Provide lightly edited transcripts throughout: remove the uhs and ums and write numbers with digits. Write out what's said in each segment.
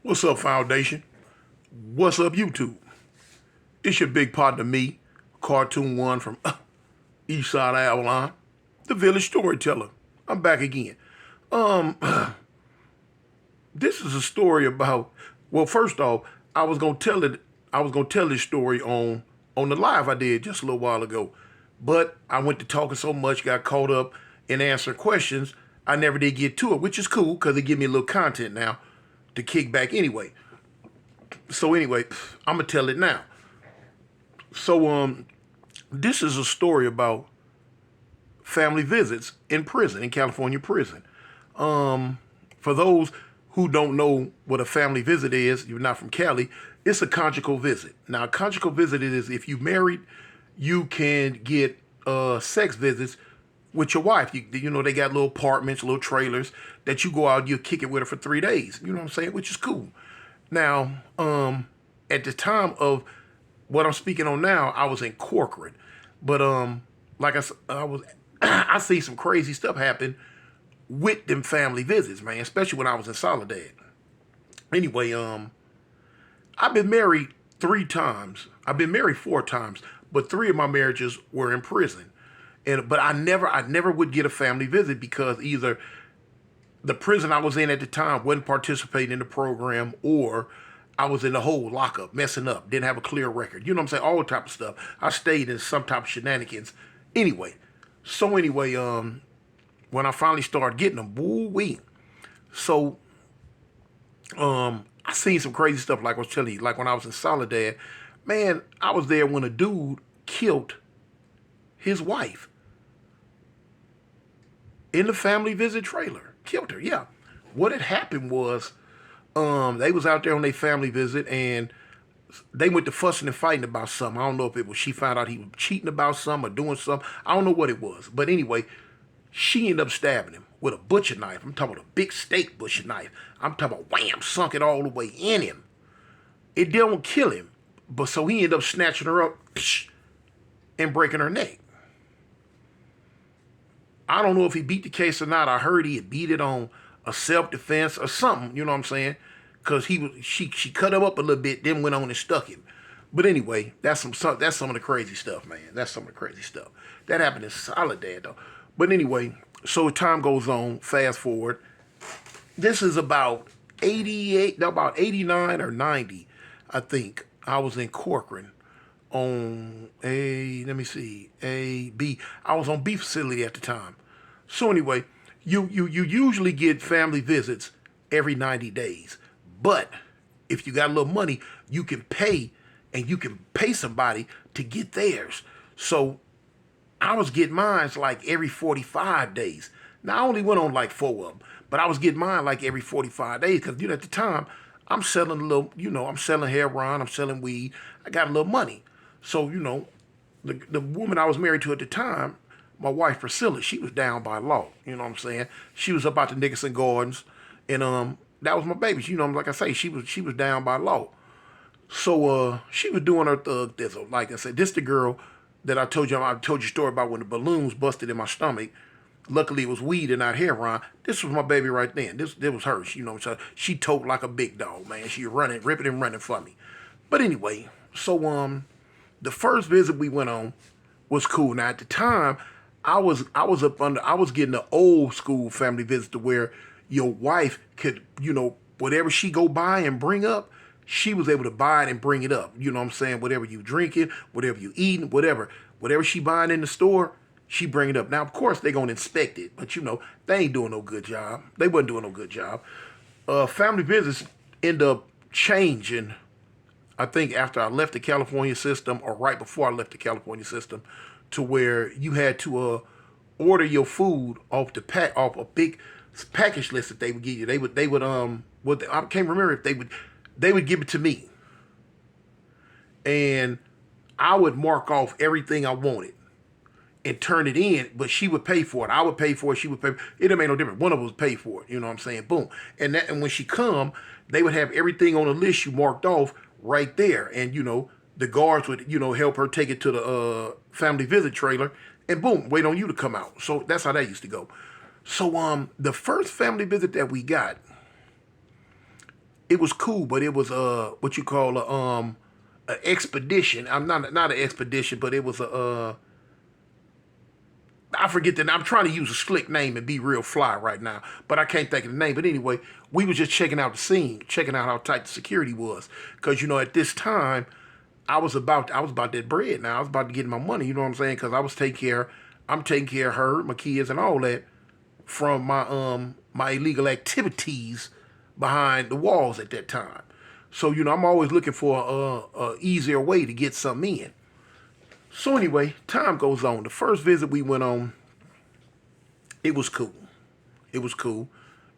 What's up, Foundation? What's up, YouTube? It's your big partner, me, Cartoon One from East Side of Avalon, the village storyteller. I'm back again. Um, this is a story about. Well, first off, I was gonna tell it. I was gonna tell this story on the live I did just a little while ago, but I went to talking so much, got caught up in answering questions. I never did get to it, which is cool because it give me a little content now to kick back anyway. So anyway, I'm gonna tell it now. So this is a story about family visits in prison, in California prison. For those who don't know what a family visit is, you're not from Cali, it's a conjugal visit. Now, a conjugal visit is if you're married, you can get sex visits with your wife. You know, they got little apartments, little trailers that you go out, you kick it with her for 3 days. You know what I'm saying? Which is cool. Now, at the time of what I'm speaking on now, I was in Corcoran, but like I was, I see some crazy stuff happen with them family visits, man. Especially when I was in Soledad. Anyway, I've been married 3 times. I've been married 4 times, but 3 of my marriages were in prison. But I never would get a family visit because either the prison I was in at the time wasn't participating in the program, or I was in the whole lockup, messing up, didn't have a clear record. You know what I'm saying? All type of stuff. I stayed in some type of shenanigans. Anyway, when I finally started getting them, woo wee. So, I seen some crazy stuff like I was telling you, like when I was in Soledad. Man, I was there when a dude killed his wife in the family visit trailer. Killed her, yeah. What had happened was, they was out there on their family visit and they went to fussing and fighting about something. I don't know if it was she found out he was cheating about something or doing something. I don't know what it was. But anyway, she ended up stabbing him with a butcher knife. I'm talking about a big steak butcher knife. I'm talking about wham, sunk it all the way in him. It didn't kill him, but so he ended up snatching her up and breaking her neck. I don't know if he beat the case or not. I heard he had beat it on a self-defense or something, you know what I'm saying? Because she cut him up a little bit, then went on and stuck him. But anyway, that's some of the crazy stuff, man. That's some of the crazy stuff. That happened in Soledad, though. But anyway, so time goes on, fast forward. This is about 88, no, about 89 or 90, I think. I was in Corcoran on let me see, B. I was on B facility at the time. So anyway, you usually get family visits every 90 days. But if you got a little money, you can pay and you can pay somebody to get theirs. So I was getting mine like every 45 days. Now I only went on like 4 of them, but I was getting mine like every 45 days because, you know, at the time I'm selling a little, you know, I'm selling heroin, I'm selling weed. I got a little money. So, you know, the woman I was married to at the time, my wife Priscilla, she was down by law. You know what I'm saying? She was up out the Nickerson Gardens, and that was my baby. You know, like I say, she was down by law. So she was doing her thug thizzle. Like I said, this the girl that I told you a story about when the balloons busted in my stomach. Luckily, it was weed and not heroin. This was my baby right then. This was her. You know, so she told like a big dog, man. She running, ripping and running for me. But anyway, so the first visit we went on was cool. Now at the time, I was getting the old school family visit to where your wife could, you know, whatever she go buy and bring up, she was able to buy it and bring it up. You know what I'm saying? Whatever you drinking, whatever you eating, whatever she buying in the store, she bring it up. Now, of course, they gonna inspect it, but you know, they ain't doing no good job. They wasn't doing no good job. Family visits end up changing, I think after I left the California system or right before I left the California system, to where you had to order your food off a big package list that they would give you. I can't remember if they would give it to me, and I would mark off everything I wanted and turn it in, but she would pay for it. I would pay for it. She would pay. It didn't make no difference. One of us would pay for it. You know what I'm saying? Boom. And when she come, they would have everything on the list you marked off right there. And, you know, the guards would, you know, help her take it to the family visit trailer and boom, wait on you to come out. So that's how that used to go. So the first family visit that we got, it was cool, but it was what you call a expedition. I'm not an expedition, but it was a I forget the name. I'm trying to use a slick name and be real fly right now, but I can't think of the name. But anyway, we was just checking out the scene, checking out how tight the security was, because at this time I was about that bread. Now I was about to get my money. You know what I'm saying? Because I'm taking care of her, my kids, and all that from my illegal activities behind the walls at that time. So I'm always looking for a easier way to get something in. So anyway, time goes on. The first visit we went on, it was cool. It was cool.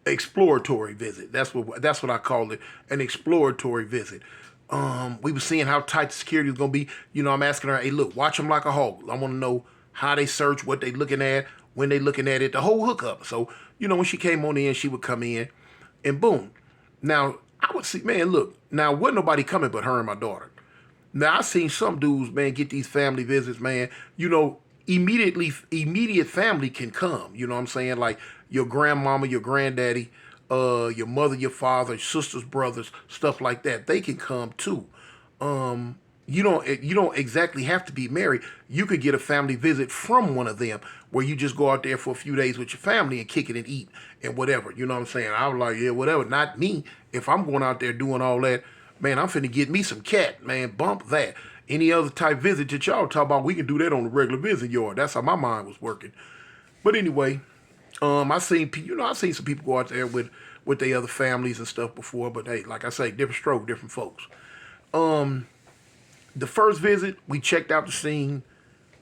Exploratory visit. That's what I call it. An exploratory visit. We were seeing how tight the security was gonna be. I'm asking her, hey, look, watch them like a hawk. I want to know how they search, what they looking at, when they looking at it, the whole hookup. So when she came on in, she would come in, and boom. Now I would see, man, look. Now wasn't nobody coming but her and my daughter. Now I seen some dudes, man, get these family visits, man. Immediate family can come. You know what I'm saying? Like your grandmama, your granddaddy, your mother, your father, sisters, brothers, stuff like that. They can come too. You don't exactly have to be married. You could get a family visit from one of them, where you just go out there for a few days with your family and kick it and eat and whatever. You know what I'm saying? I was like, yeah, whatever. Not me. If I'm going out there doing all that, man, I'm finna get me some cat, man. Bump that. Any other type visit that y'all talk about, we can do that on the regular visit yard. That's how my mind was working. But anyway, I seen some people go out there with their other families and stuff before. But hey, like I say, different stroke, different folks. The first visit, we checked out the scene.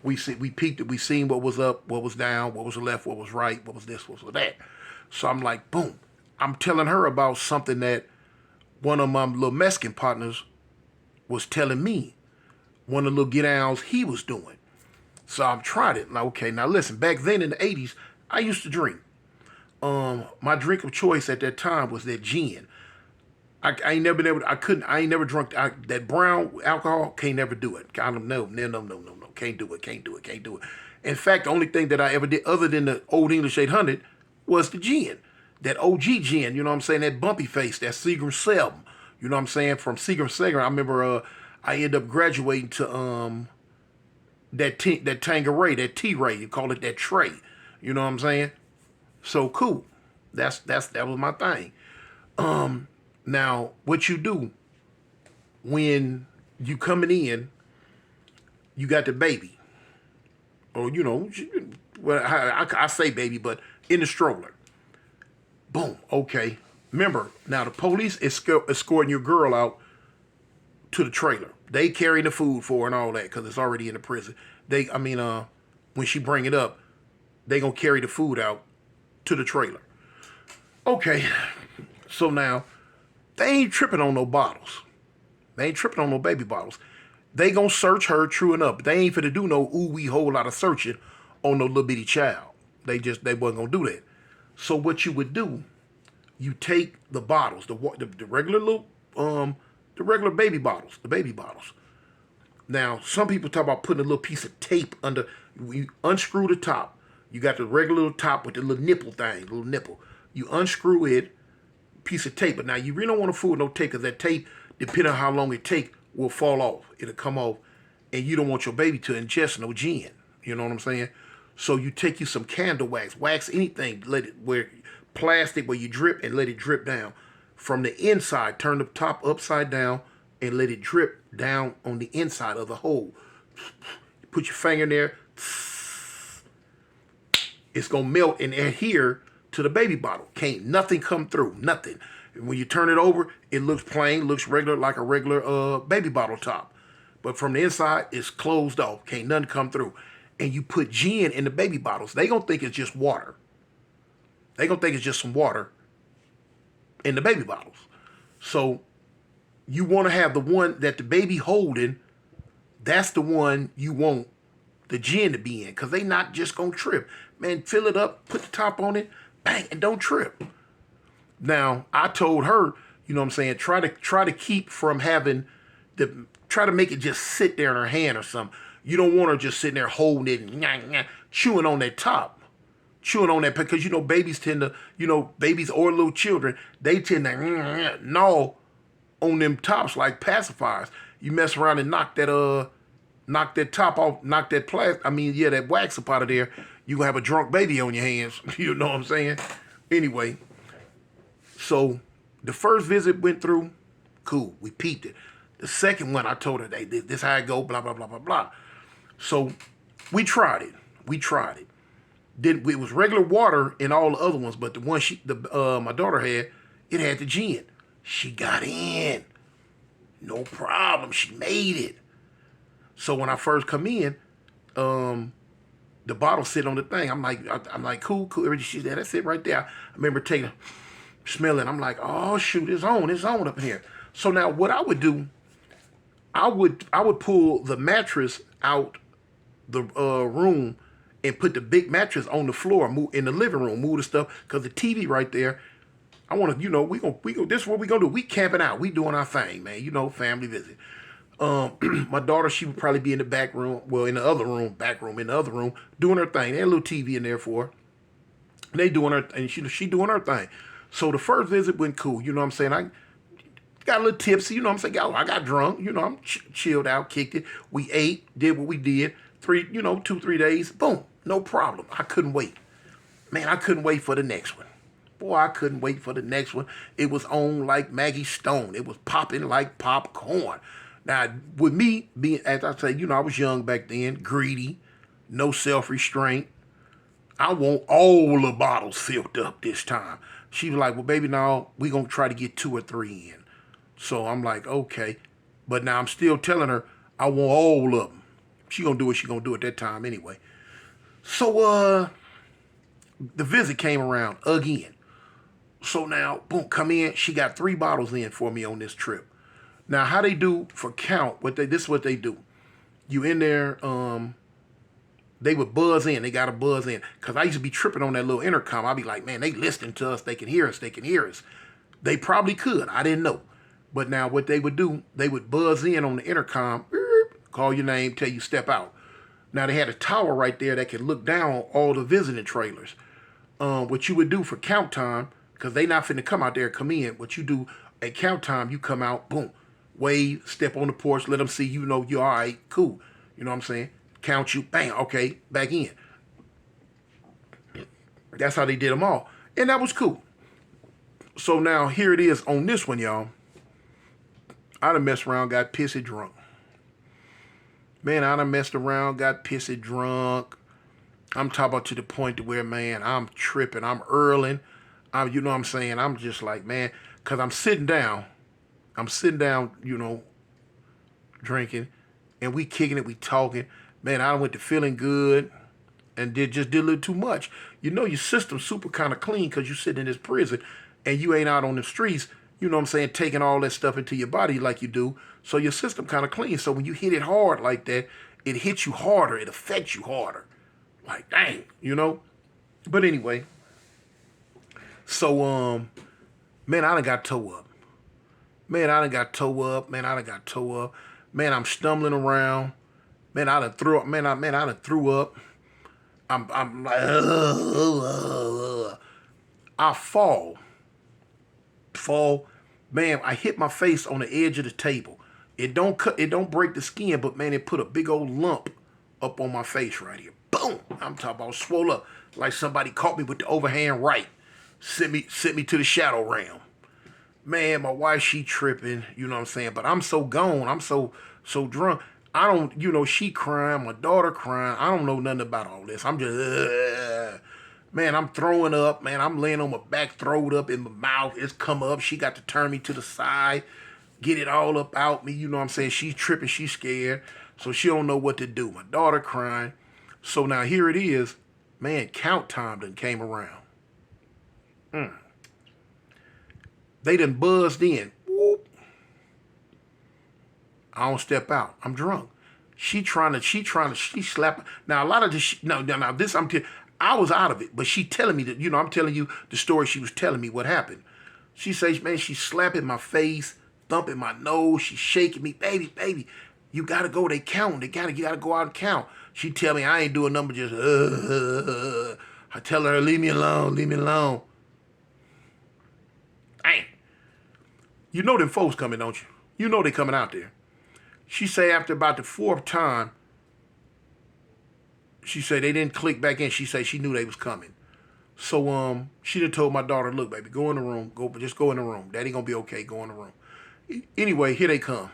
We peeked it. We seen what was up, what was down, what was left, what was right, what was this, what was that. So I'm like, boom. I'm telling her about something that one of my little Mexican partners was telling me. One of the little get-downs he was doing. So I'm trying it. Like, okay, now listen, back then in the 80s, I used to drink. My drink of choice at that time was that gin. I ain't never been able to, I ain't never drunk that brown alcohol, can't never do it. No, can't do it. In fact, the only thing that I ever did other than the Old English 800 was the gin. That OG gin, you know what I'm saying? That bumpy face, that Seagram 7. You know what I'm saying? From Seagram, I remember I ended up graduating to that Tanqueray, that T-Ray, you call it that tray. You know what I'm saying? So cool. That was my thing. Now what you do when you coming in, you got the baby, or well, I say baby, but in the stroller. Boom. Okay. Remember, now the police is escorting your girl out to the trailer. They carry the food for her and all that because it's already in the prison. When she bring it up, they gonna carry the food out to the trailer. Okay. So now they ain't tripping on no bottles. They ain't tripping on no baby bottles. They gonna search her true enough. They ain't finna do no wee whole lot of searching on no little bitty child. They wasn't gonna do that. So what you would do, you take the bottles, the regular little the regular baby bottles, the baby bottles. Now some people talk about putting a little piece of tape under. You unscrew the top. You got the regular little top with the little nipple thing, little nipple. You unscrew it, piece of tape. But now you really don't want to fool with no tape, because that tape, depending on how long it take, will fall off. It'll come off, and you don't want your baby to ingest no gin. You know what I'm saying? So you take you some candle wax anything, let it where plastic where you drip and let it drip down from the inside. Turn the top upside down and let it drip down on the inside of the hole. Put your finger in there. It's gonna melt and adhere to the baby bottle. Can't nothing come through. Nothing. And when you turn it over, it looks plain, looks regular, like a regular baby bottle top. But from the inside, it's closed off. Can't nothing come through. And you put gin in the baby bottles. They gonna think it's just water. They gonna think it's just some water in the baby bottles. So you want to have the one that the baby holding. That's the one you want the gin to be in, because they not just gonna trip. Man, fill it up, put the top on it, bang, and don't trip. Now, I told her, you know what I'm saying, try to keep from having try to make it just sit there in her hand or something. You don't want her just sitting there holding it and chewing on that top. chewing on that because you know babies tend to, you know, babies or little children, they tend to gnaw on them tops like pacifiers. You mess around and knock that top off, knock that that wax up out of there, you gonna have a drunk baby on your hands. You know what I'm saying? Anyway, so the first visit went through, cool, we peeped it. The second one, I told her, hey, this how it go, blah, blah, blah, blah, blah. So we tried it. Then it was regular water in all the other ones, but the one my daughter had, it had the gin. She got in. No problem. She made it. So when I first come in, the bottle sit on the thing. I'm like, cool. She said, that's it right there. I remember smelling. I'm like, oh shoot, it's on up in here. So now what I would do, I would pull the mattress out the room and put the big mattress on the floor, move in the living room, move the stuff, because the TV right there. I want to, you know, we go. This is what we gonna do. We camping out. We doing our thing, man. You know, family visit. My daughter, she would probably be in the back room, well, in the other room, doing her thing. They had a little TV in there for her. They doing her, and she doing her thing. So the first visit went cool. You know what I'm saying? I got a little tipsy. You know what I'm saying? I got drunk. You know, I'm chilled out, kicked it. We ate, did what we did. 2-3 days, boom, no problem. I couldn't wait. Man, I couldn't wait for the next one. Boy, I couldn't wait for the next one. It was on like Maggie Stone. It was popping like popcorn. Now, with me being, as I say, you know, I was young back then, greedy, no self-restraint. I want all the bottles filled up this time. She was like, well, baby, now we going to try to get 2 or 3 in. So I'm like, okay. But now I'm still telling her I want all of them. She going to do what she going to do at that time anyway. So the visit came around again. So now, boom, come in. She got 3 bottles in for me on this trip. Now, how they do for count, this is what they do. You in there, they would buzz in. They got to buzz in. Because I used to be tripping on that little intercom. I'd be like, man, they listening to us. They can hear us. They probably could. I didn't know. But now what they would do, they would buzz in on the intercom, call your name, tell you step out. Now, they had a tower right there that could look down all the visiting trailers. What you would do for count time, because they not finna come out there and come in. What you do at count time, you come out, boom, wave, step on the porch, let them see you know you're all right, cool. You know what I'm saying? Count you, bang, okay, back in. That's how they did them all. And that was cool. So now here it is on this one, y'all. I done messed around, got pissy drunk. Man, I done messed around, got pissy drunk. I'm talking about to the point to where, man, I'm tripping, I'm earling. You know what I'm saying? I'm just like, man, because I'm sitting down, you know, drinking, and we kicking it, we talking. Man, I went to feeling good and did a little too much. You know, your system's super kind of clean because you sitting in this prison and you ain't out on the streets, you know what I'm saying, taking all that stuff into your body like you do. So your system kind of clean. So when you hit it hard like that, it hits you harder. It affects you harder. Like, dang, you know? But anyway, so, man, I done got toe up. Man, I'm stumbling around. Man, I done threw up. Man, I done threw up. I'm like, I fall. Man, I hit my face on the edge of the table. It don't break the skin, but man, it put a big old lump up on my face right here. Boom! I'm talking about swole up like somebody caught me with the overhand right. Sent me to the shadow realm. Man, my wife, she tripping, you know what I'm saying? But I'm so gone. I'm so drunk. I don't, you know, she crying, my daughter crying. I don't know nothing about all this. I'm just, man, I'm throwing up. Man, I'm laying on my back, throw it up in my mouth. It's come up. She got to turn me to the side, get it all up out me. You know what I'm saying? She's tripping. She's scared. So she don't know what to do. My daughter crying. So now here it is. Man, count time done came around. They done buzzed in. Whoop. I don't step out. I'm drunk. She slap. Now a lot of this, now this, I was out of it, but she telling me that, you know, I'm telling you the story she was telling me what happened. She says, man, she's slapping my face, thumping my nose, she's shaking me, baby, you gotta go, they count, you gotta go out and count. She tell me I ain't doing nothing but just, I tell her, leave me alone, leave me alone. Dang. You know them folks coming, don't you? You know they coming out there. She say after about the fourth time, she said they didn't click back in. She said she knew they was coming. So she done told my daughter, look, baby, go in the room. Just go in the room. Daddy gonna be okay. Go in the room. Anyway, here they come.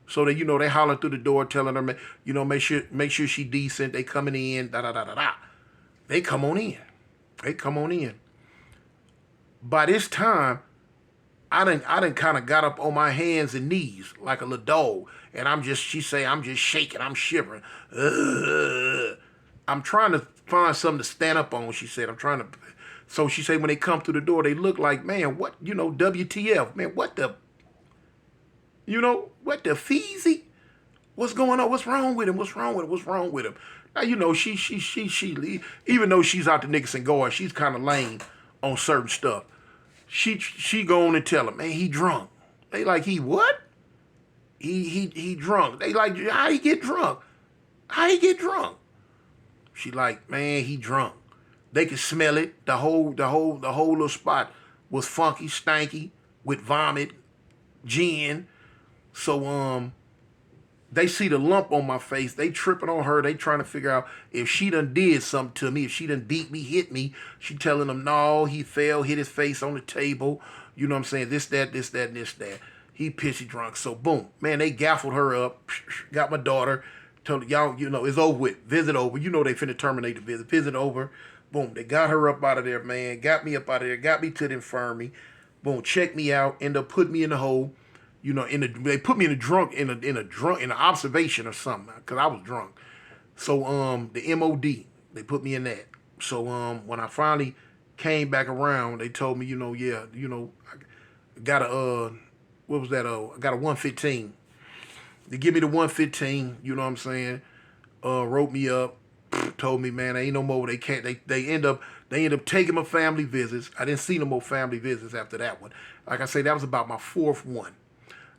So that they holler through the door, telling her, make sure she decent. They coming in. Da da da da da. They come on in. They come on in. By this time, I done kind of got up on my hands and knees like a little dog, and she say, I'm just shaking, I'm shivering. I'm trying to find something to stand up on, she said. So she said when they come through the door, they look like, man, what, WTF, man, what the feezy? What's going on? What's wrong with him? What's wrong with him? What's wrong with him? Now, she, even though she's out the Nickerson guard, she's kind of lame on certain stuff. She go on and tell him, man, he drunk. They like, he what? He drunk. They like, how he get drunk? How he get drunk? She like, man, he drunk. They could smell it. The whole little spot was funky, stanky, with vomit, gin. So they see the lump on my face. They tripping on her. They trying to figure out if she done did something to me, if she done beat me, hit me. She telling them, no, he fell, hit his face on the table. You know what I'm saying? This, that, and this, that. He pissy drunk. So boom, man, they gaffled her up. Got my daughter. Told y'all, it's over with. Visit over. They finna terminate the visit. Visit over. Boom, they got her up out of there, man. Got me up out of there. Got me to the infirmary. Boom, checked me out. End up putting me in the hole. They put me in an observation or something because I was drunk. So the MOD, they put me in that. So when I finally came back around, they told me, I got a what was that? I got a 115. They give me the 115. You know what I'm saying? Wrote me up, told me, man, ain't no more. They can't. They end up taking my family visits. I didn't see no more family visits after that one. Like I say, that was about my fourth one.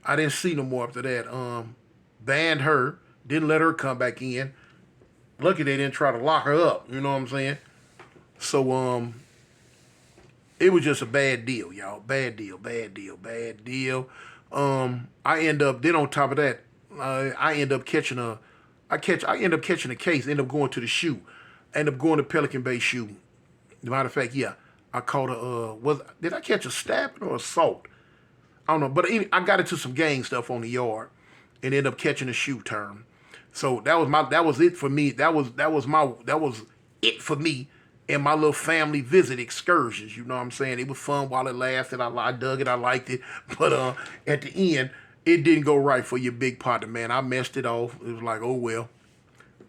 I didn't see no more after that. Banned her. Didn't let her come back in. Lucky they didn't try to lock her up. You know what I'm saying? So it was just a bad deal, y'all. Bad deal. I end up. Then on top of that, I end up catching a case. End up going to the shoe. End up going to Pelican Bay shoe. Matter of fact, yeah, I caught did I catch a stabbing or assault? I don't know, but I got into some gang stuff on the yard and ended up catching a shoe term. So that was it for me. That was it for me and my little family visit excursions. You know what I'm saying? It was fun while it lasted. I dug it. I liked it. But at the end, it didn't go right for your big partner, man. I messed it off. It was like, oh well.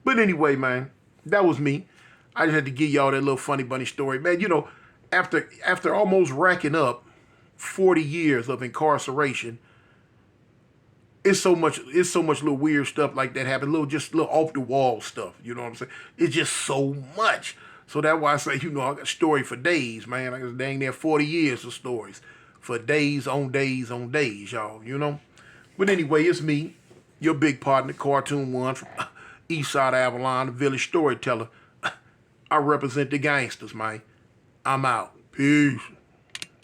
But anyway, man, that was me. I just had to give y'all that little funny bunny story, man. After almost racking up 40 years of incarceration, it's so much little weird stuff like that happen, little off the wall stuff, you know what I'm saying? It's just so much. So that's why I say, I got story for days, man. I got dang near 40 years of stories for days on days on days, y'all, But anyway, it's me, your big partner, Cartoon One from Eastside Avalon, the village storyteller. I represent the gangsters, man. I'm out. Peace.